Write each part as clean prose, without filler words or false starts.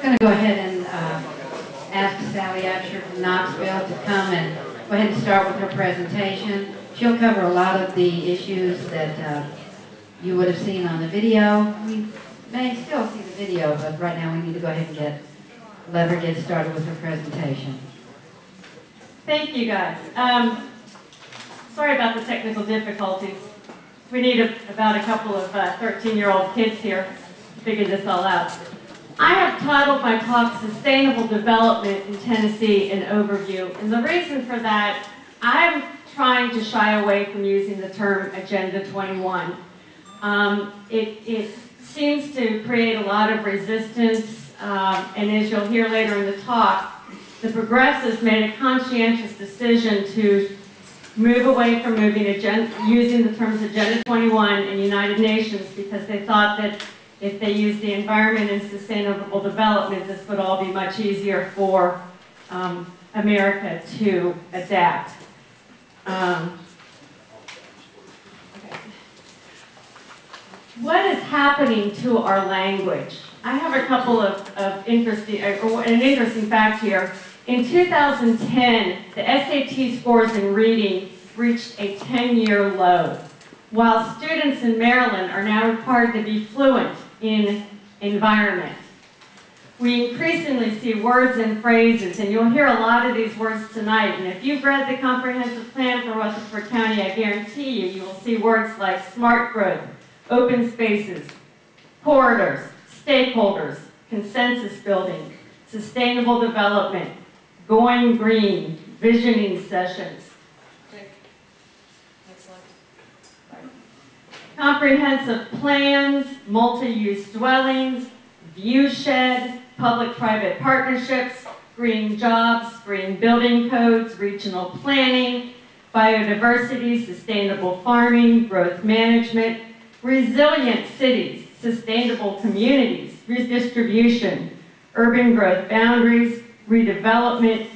We're going to go ahead and ask Sally Absher from Knoxville to come and go ahead and start with her presentation. She'll cover a lot of the issues that you would have seen on the video. We may still see the video, but right now we need to go ahead and let her get started with her presentation. Thank you, guys. Sorry about the technical difficulties. We need about a couple of 13-year-old kids here to figure this all out. I have titled my talk Sustainable Development in Tennessee, an Overview. And the reason for that, I'm trying to shy away from using the term Agenda 21. It seems to create a lot of resistance, and as you'll hear later in the talk, the progressives made a conscientious decision to move away from using the terms Agenda 21 and United Nations because they thought that if they used the environment and sustainable development, this would all be much easier for America to adapt. Okay. What is happening to our language? I have a couple of an interesting fact here. In 2010, the SAT scores in reading reached a 10-year low, while students in Maryland are now required to be fluent in environment. We increasingly see words and phrases, and you'll hear a lot of these words tonight, and if you've read the Comprehensive Plan for Rutherford County, I guarantee you will see words like smart growth, open spaces, corridors, stakeholders, consensus building, sustainable development, going green, visioning sessions. Comprehensive plans, multi-use dwellings, viewshed, public-private partnerships, green jobs, green building codes, regional planning, biodiversity, sustainable farming, growth management, resilient cities, sustainable communities, redistribution, urban growth boundaries, redevelopment,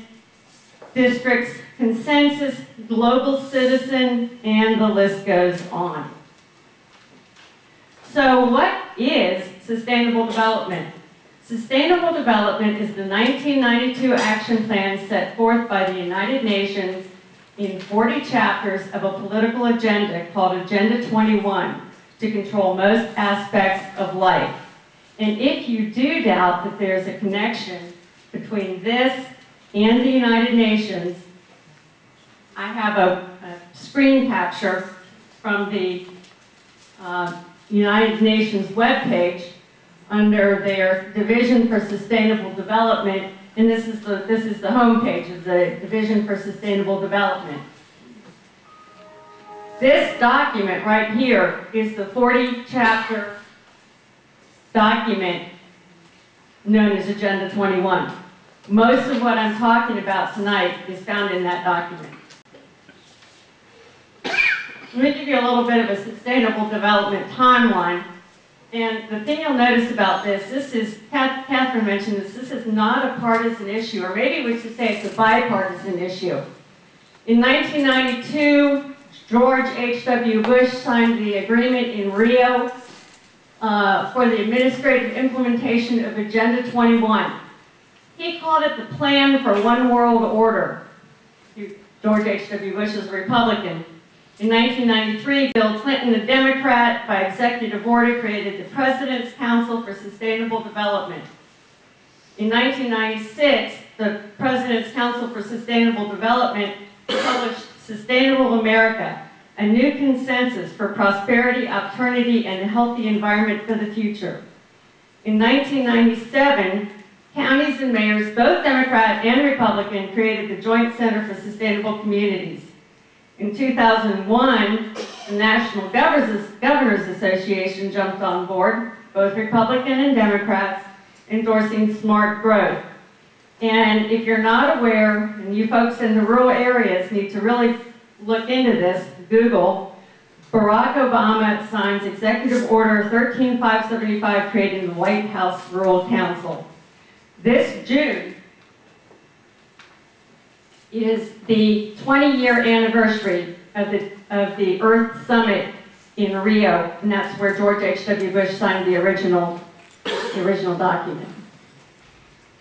districts, consensus, global citizen, and the list goes on. So what is sustainable development? Sustainable development is the 1992 action plan set forth by the United Nations in 40 chapters of a political agenda called Agenda 21 to control most aspects of life. And if you do doubt that there's a connection between this and the United Nations, I have a screen capture from the United Nations webpage under their Division for Sustainable Development, and this is the homepage of the Division for Sustainable Development. This document right here is the 40-chapter document known as Agenda 21. Most of what I'm talking about tonight is found in that document. Let me give you a little bit of a sustainable development timeline. And the thing you'll notice about this is, Catherine mentioned this is not a partisan issue, or maybe we should say it's a bipartisan issue. In 1992, George H.W. Bush signed the agreement in Rio for the administrative implementation of Agenda 21. He called it the Plan for One World Order. George H.W. Bush is a Republican. In 1993, Bill Clinton, a Democrat, by executive order created the President's Council for Sustainable Development. In 1996, the President's Council for Sustainable Development published Sustainable America, a new consensus for prosperity, opportunity, and a healthy environment for the future. In 1997, counties and mayors, both Democrat and Republican, created the Joint Center for Sustainable Communities. In 2001, the National Governors Association jumped on board, both Republican and Democrats, endorsing smart growth. And if you're not aware, and you folks in the rural areas need to really look into this, Google, Barack Obama signs Executive Order 13575 creating the White House Rural Council. This June is the 20-year anniversary of the Earth Summit in Rio, and that's where George H.W. Bush signed the original document.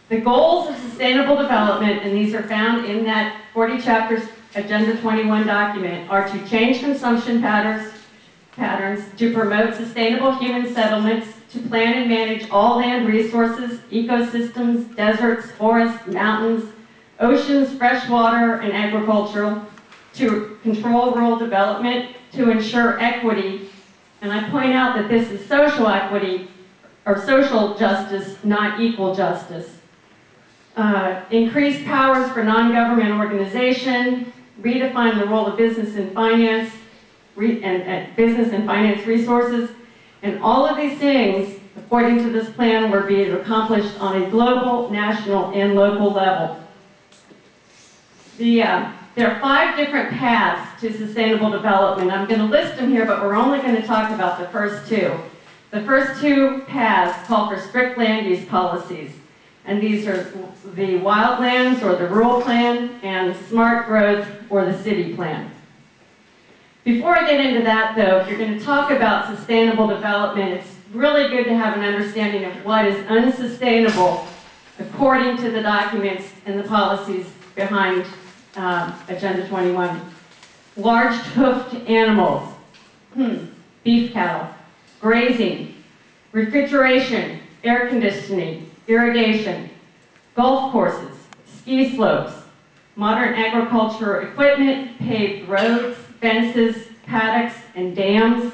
The goals of sustainable development, and these are found in that 40 chapters Agenda 21 document, are to change consumption patterns, to promote sustainable human settlements, to plan and manage all land resources, ecosystems, deserts, forests, mountains, oceans, freshwater, and agricultural, to control rural development, to ensure equity, and I point out that this is social equity, or social justice, not equal justice. Increase powers for non-government organization, redefine the role of business and finance, business and finance resources, and all of these things, according to this plan, were being accomplished on a global, national, and local level. There are 5 different paths to sustainable development. I'm going to list them here, but we're only going to talk about the first 2. The first 2 paths call for strict land use policies, and these are the wildlands or the rural plan and smart growth or the city plan. Before I get into that, though, if you're going to talk about sustainable development, it's really good to have an understanding of what is unsustainable according to the documents and the policies behind Agenda 21. Large hoofed animals, beef cattle, grazing, refrigeration, air conditioning, irrigation, golf courses, ski slopes, modern agricultural equipment, paved roads, fences, paddocks, and dams.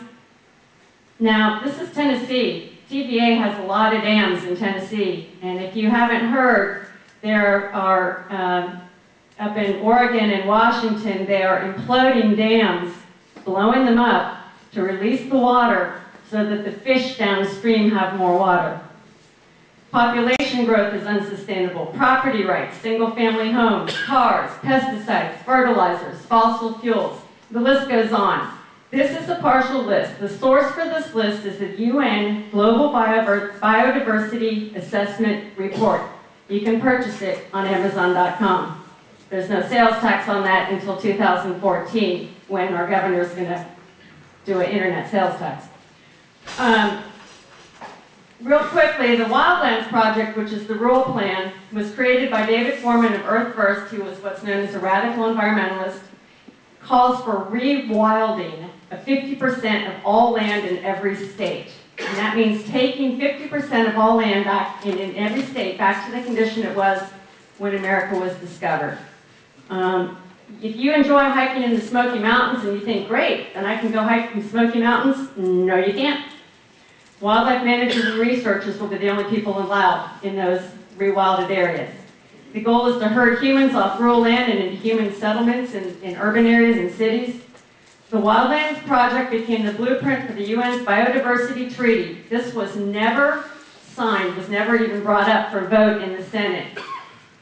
Now, this is Tennessee. TVA has a lot of dams in Tennessee, and if you haven't heard, there are up in Oregon and Washington, they are imploding dams, blowing them up to release the water so that the fish downstream have more water. Population growth is unsustainable. Property rights, single-family homes, cars, pesticides, fertilizers, fossil fuels. The list goes on. This is a partial list. The source for this list is the UN Global Biodiversity Assessment Report. You can purchase it on Amazon.com. There's no sales tax on that until 2014, when our governor is going to do an internet sales tax. Real quickly, the Wildlands Project, which is the rural plan, was created by David Foreman of Earth First, who was what's known as a radical environmentalist, calls for rewilding of 50% of all land in every state. And that means taking 50% of all land back in every state back to the condition it was when America was discovered. If you enjoy hiking in the Smoky Mountains and you think, great, then I can go hike in the Smoky Mountains, no you can't. Wildlife managers and researchers will be the only people allowed in those rewilded areas. The goal is to herd humans off rural land and into human settlements in urban areas and cities. The Wildlands Project became the blueprint for the UN's Biodiversity Treaty. This was never signed, was never even brought up for vote in the Senate.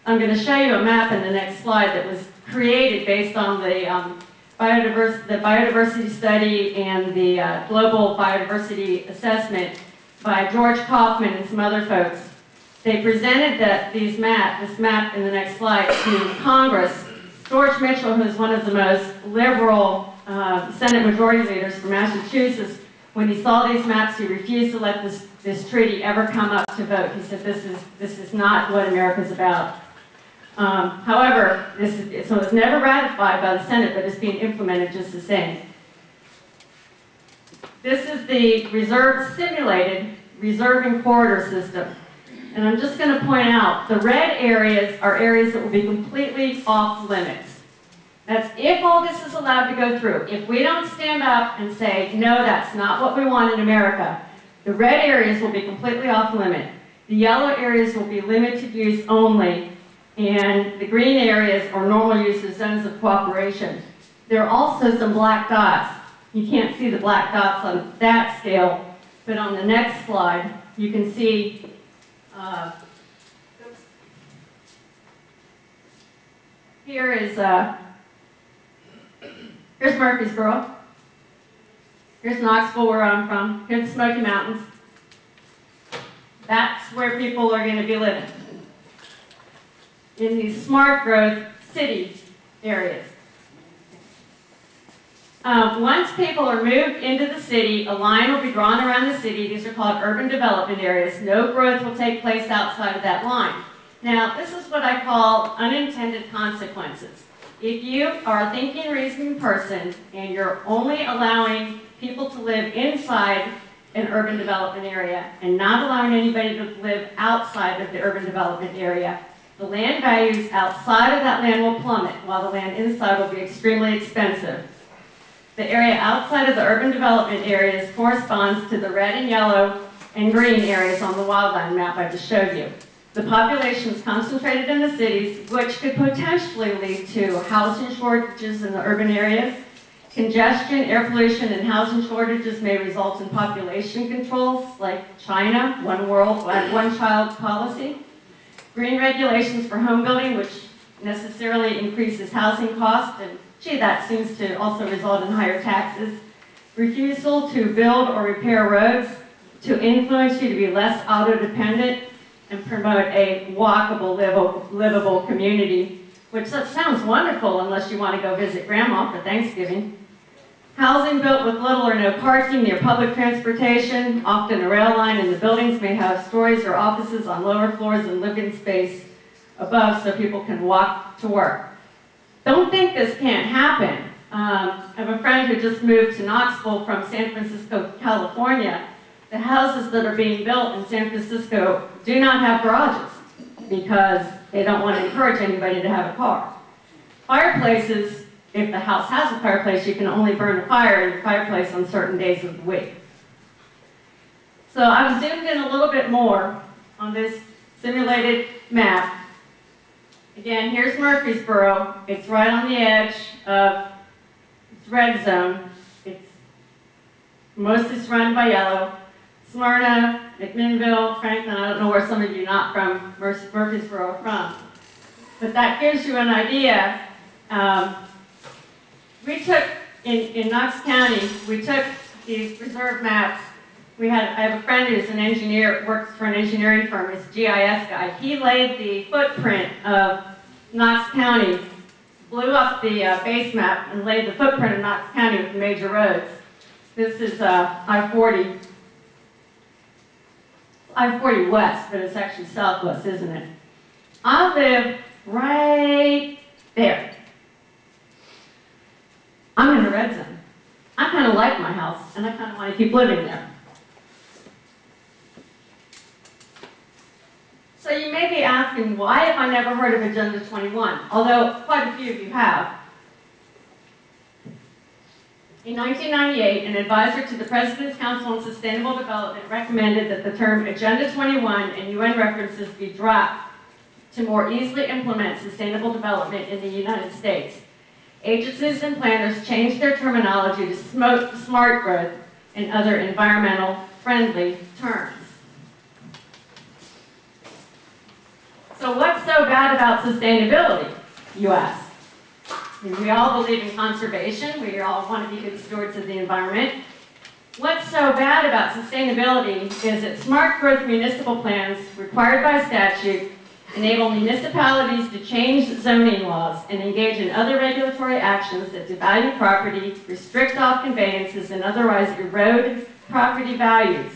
I'm going to show you a map in the next slide that was created based on the biodiversity study and the global biodiversity assessment by George Kaufman and some other folks. They presented this map in the next slide to Congress. George Mitchell, who is one of the most liberal Senate majority leaders from Massachusetts, when he saw these maps, he refused to let this treaty ever come up to vote. He said, this is not what America's about. However, so it's never ratified by the Senate, but it's being implemented just the same. This is the simulated reserve and corridor system. And I'm just going to point out, the red areas are areas that will be completely off limits. That's if all this is allowed to go through. If we don't stand up and say, no, that's not what we want in America, the red areas will be completely off limit. The yellow areas will be limited use only, and the green areas are normal use as zones of cooperation. There are also some black dots. You can't see the black dots on that scale, but on the next slide, you can see here's Murfreesboro. Here's Knoxville, where I'm from. Here's the Smoky Mountains. That's where people are going to be living, in these smart growth city areas. Once people are moved into the city, a line will be drawn around the city. These are called urban development areas. No growth will take place outside of that line. Now, this is what I call unintended consequences. If you are a thinking, reasoning person and you're only allowing people to live inside an urban development area and not allowing anybody to live outside of the urban development area, the land values outside of that land will plummet, while the land inside will be extremely expensive. The area outside of the urban development areas corresponds to the red and yellow and green areas on the wildland map I just showed you. The population is concentrated in the cities, which could potentially lead to housing shortages in the urban areas. Congestion, air pollution, and housing shortages may result in population controls, like China, one world, one child policy. Green regulations for home building, which necessarily increases housing costs, and gee, that seems to also result in higher taxes. Refusal to build or repair roads to influence you to be less auto-dependent and promote a walkable, livable community, which that sounds wonderful unless you want to go visit grandma for Thanksgiving. Housing built with little or no parking near public transportation, often a rail line, and the buildings may have stories or offices on lower floors and living space above so people can walk to work. Don't think this can't happen. I have a friend who just moved to Knoxville from San Francisco, California. The houses that are being built in San Francisco do not have garages because they don't want to encourage anybody to have a car. Fireplaces, if the house has a fireplace, you can only burn a fire in your fireplace on certain days of the week. So I've zoomed in a little bit more on this simulated map. Again, here's Murfreesboro. It's right on the edge of its red zone. It's mostly surrounded by yellow. Smyrna, McMinnville, Franklin, I don't know where some of you not from Murfreesboro are from. But that gives you an idea. We took, in Knox County, we took these reserve maps. I have a friend who's an engineer, works for an engineering firm, he's a GIS guy. He laid the footprint of Knox County, blew up the base map and laid the footprint of Knox County with the major roads. This is I-40. I-40 west, but it's actually southwest, isn't it? I live right there. I'm in the red zone. I kind of like my house, and I kind of want to keep living there. So you may be asking, why have I never heard of Agenda 21? Although quite a few of you have. In 1998, an advisor to the President's Council on Sustainable Development recommended that the term Agenda 21 and UN references be dropped to more easily implement sustainable development in the United States. Agencies and planners changed their terminology to smart growth and other environmental-friendly terms. So what's so bad about sustainability, you ask? We all believe in conservation. We all want to be good stewards of the environment. What's so bad about sustainability is that smart growth municipal plans, required by statute, enable municipalities to change zoning laws and engage in other regulatory actions that devalue property, restrict off conveyances, and otherwise erode property values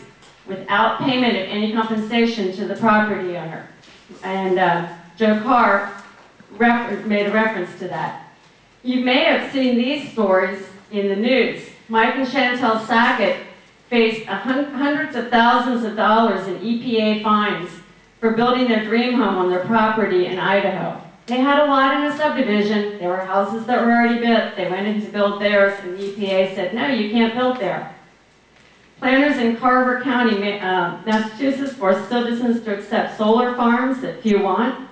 without payment of any compensation to the property owner. And Joe Carr made a reference to that. You may have seen these stories in the news. Mike and Chantel Sackett faced hundreds of thousands of dollars in EPA fines for building their dream home on their property in Idaho. They had a lot in a subdivision. There were houses that were already built. They went in to build theirs, and the EPA said, no, you can't build there. Planners in Carver County, Massachusetts, forced citizens to accept solar farms that few want.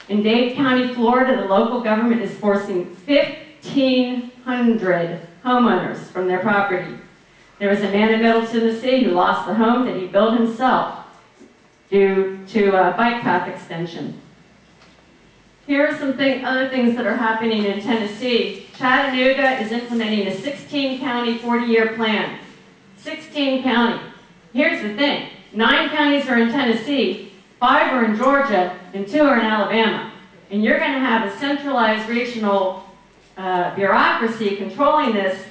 In Dade County, Florida, the local government is forcing 1,500 homeowners from their property. There was a man in Middle Tennessee who lost the home that he built himself due to a bike path extension. Here are some other things that are happening in Tennessee. Chattanooga is implementing a 16-county, 40-year plan. 16 county. Here's the thing. 9 counties are in Tennessee, 5 are in Georgia, and 2 are in Alabama. And you're going to have a centralized regional bureaucracy controlling this,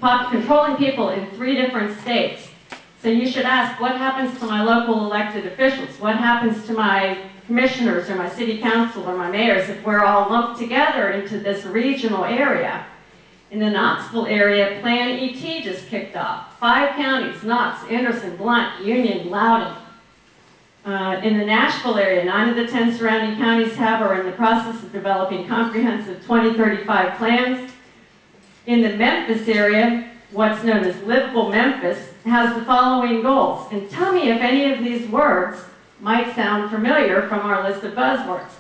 controlling people in 3 different states. So you should ask, what happens to my local elected officials? What happens to my commissioners or my city council or my mayors if we're all lumped together into this regional area? In the Knoxville area, Plan ET just kicked off. 5 counties, Knox, Anderson, Blount, Union, Loudoun. In the Nashville area, 9 of the 10 surrounding counties have or are in the process of developing comprehensive 2035 plans. In the Memphis area, what's known as Livable Memphis, has the following goals. And tell me if any of these words might sound familiar from our list of buzzwords.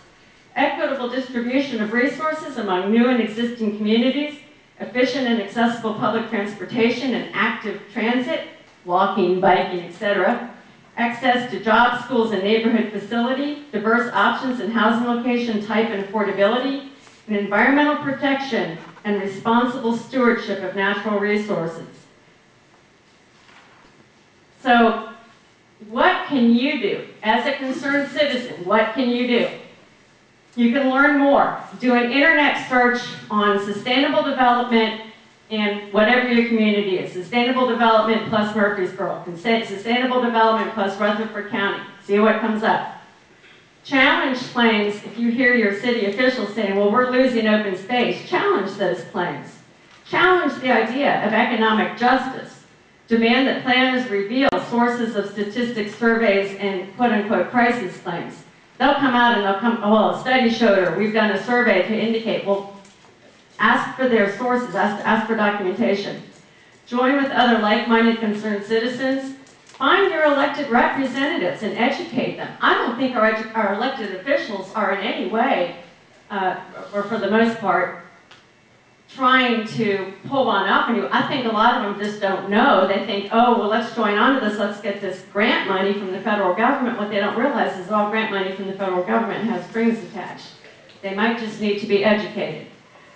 Equitable distribution of resources among new and existing communities, efficient and accessible public transportation and active transit, walking, biking, etc., access to jobs, schools, and neighborhood facility, diverse options in housing location, type, and affordability, and environmental protection and responsible stewardship of natural resources. So, what can you do? As a concerned citizen, what can you do? You can learn more. Do an internet search on sustainable development in whatever your community is. Sustainable development plus Murfreesboro. Sustainable development plus Rutherford County. See what comes up. Challenge claims, if you hear your city officials saying, well, we're losing open space, challenge those claims. Challenge the idea of economic justice. Demand that planners reveal sources of statistics, surveys, and quote-unquote crisis claims. They'll come out and they'll come, well, a study showed, or we've done a survey to indicate, well, ask for their sources, ask for documentation. Join with other like-minded concerned citizens. Find your elected representatives and educate them. I don't think our elected officials are in any way, or for the most part, trying to pull one up on you. I think a lot of them just don't know. They think, oh, well, let's join on to this. Let's get this grant money from the federal government. What they don't realize is all grant money from the federal government has strings attached. They might just need to be educated.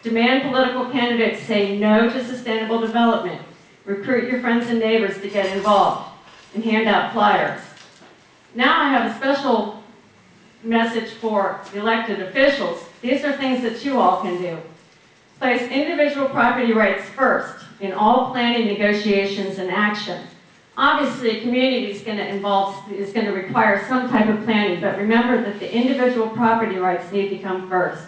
Demand political candidates say no to sustainable development. Recruit your friends and neighbors to get involved and hand out flyers. Now I have a special message for the elected officials. These are things that you all can do. Place individual property rights first in all planning, negotiations, and action. Obviously, a community is going to require some type of planning, but remember that the individual property rights need to come first.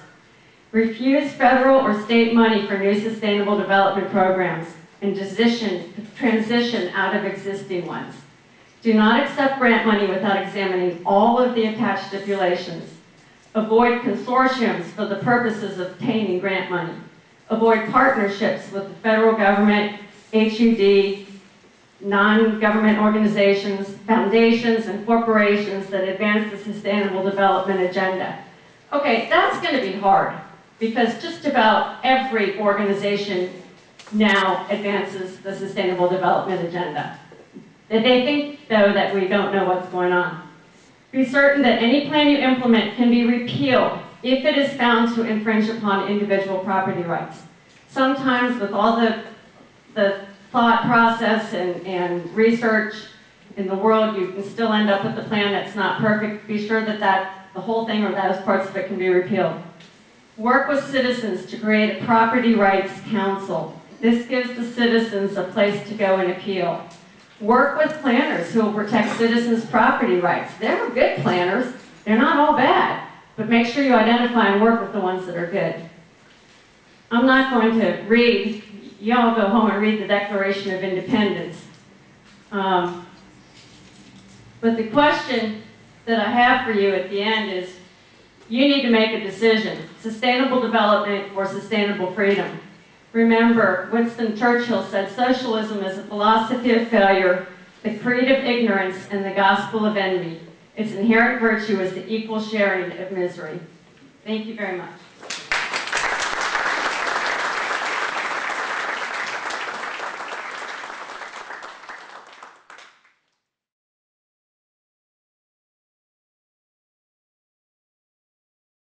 Refuse federal or state money for new sustainable development programs and transition out of existing ones. Do not accept grant money without examining all of the attached stipulations. Avoid consortiums for the purposes of obtaining grant money. Avoid partnerships with the federal government, HUD, non-government organizations, foundations, and corporations that advance the sustainable development agenda. Okay, that's going to be hard because just about every organization now advances the sustainable development agenda. They think, though, that we don't know what's going on. Be certain that any plan you implement can be repealed if it is found to infringe upon individual property rights. Sometimes with all the thought process and research in the world, you can still end up with a plan that's not perfect. Be sure that the whole thing or those parts of it can be repealed. Work with citizens to create a property rights council. This gives the citizens a place to go and appeal. Work with planners who will protect citizens' property rights. They're good planners. They're not all bad. But make sure you identify and work with the ones that are good. I'm not going to read, y'all go home and read the Declaration of Independence. But the question that I have for you at the end is, you need to make a decision. Sustainable development or sustainable freedom. Remember, Winston Churchill said, socialism is a philosophy of failure, the creed of ignorance, and the gospel of envy. Its inherent virtue is the equal sharing of misery. Thank you very much.